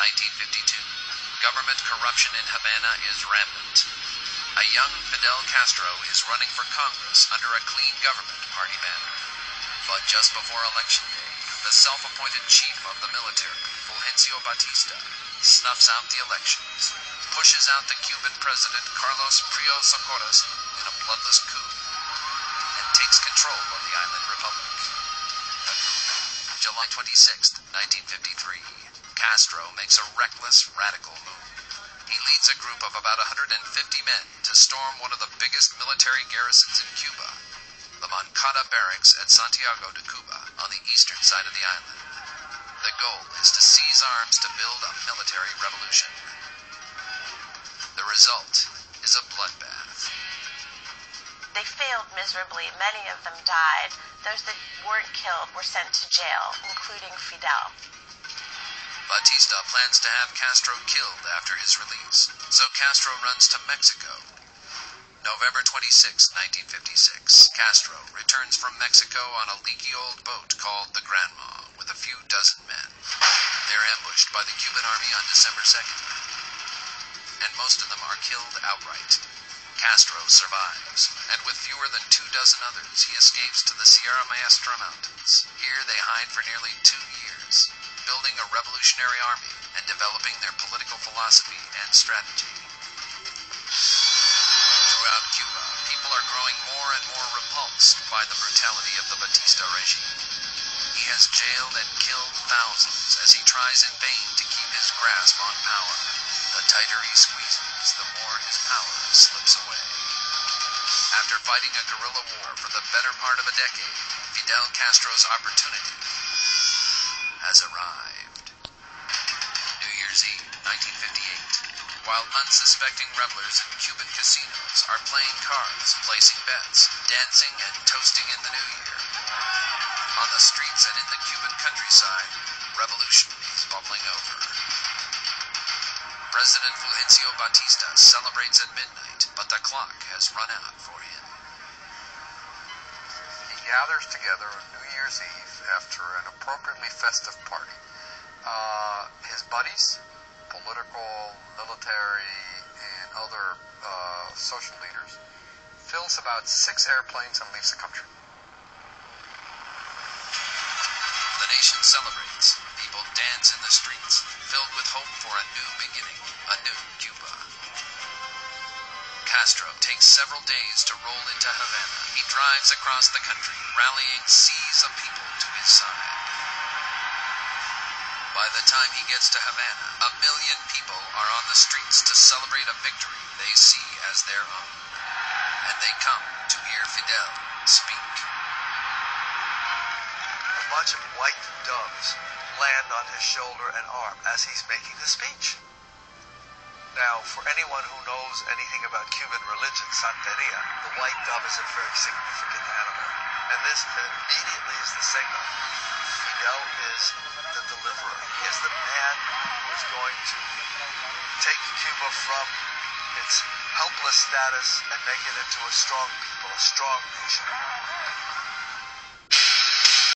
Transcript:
1952. Government corruption in Havana is rampant. A young Fidel Castro is running for Congress under a clean government party banner. But just before Election Day, the self-appointed chief of the military, Fulgencio Batista, snuffs out the elections, pushes out the Cuban president Carlos Prios Socorros in a bloodless coup, and takes control of the island republic. July 26, 1953, Castro makes a reckless, radical move. He leads a group of about 150 men to storm one of the biggest military garrisons in Cuba, the Moncada Barracks at Santiago de Cuba, on the eastern side of the island. The goal is to seize arms to build a military revolution. The result is a bloodbath. They failed miserably. Many of them died. Those that weren't killed were sent to jail, including Fidel. Batista plans to have Castro killed after his release, so Castro runs to Mexico. November 26, 1956, Castro returns from Mexico on a leaky old boat called the Granma with a few dozen men. They're ambushed by the Cuban army on December 2nd, and most of them are killed outright. Castro survives, and with fewer than 24 others, he escapes to the Sierra Maestra Mountains. Here they hide for nearly 2 years, building a revolutionary army and developing their political philosophy and strategy. Throughout Cuba, people are growing more and more repulsed by the brutality of the Batista regime. He has jailed and killed thousands as he tries in vain to keep his grasp on power. The tighter he squeezes, the more his power slips away. After fighting a guerrilla war for the better part of a decade, Fidel Castro's opportunity has arrived. New Year's Eve, 1958. While unsuspecting revelers in Cuban casinos are playing cards, placing bets, dancing, and toasting in the new year, on the streets and in the Cuban countryside, revolution is bubbling over. President Fulgencio Batista celebrates at midnight, but the clock has run out for him. He gathers together on New Year's Eve after an appropriately festive party. His buddies, political, military, and other social leaders, fills about 6 airplanes and leaves the country. The nation celebrates. People dance in the streets, filled with hope for a new beginning, a new Cuba. Castro takes several days to roll into Havana. He drives across the country, rallying seas of people to his side. By the time he gets to Havana, 1 million people are on the streets to celebrate a victory they see as their own. And they come to hear Fidel speak. A bunch of white doves land on his shoulder and arm as he's making the speech. Now, for anyone who knows anything about Cuban religion, Santeria, the white dove is a very significant animal. And this immediately is the signal. Fidel is the deliverer. He is the man who is going to take Cuba from its helpless status and make it into a strong people, a strong nation.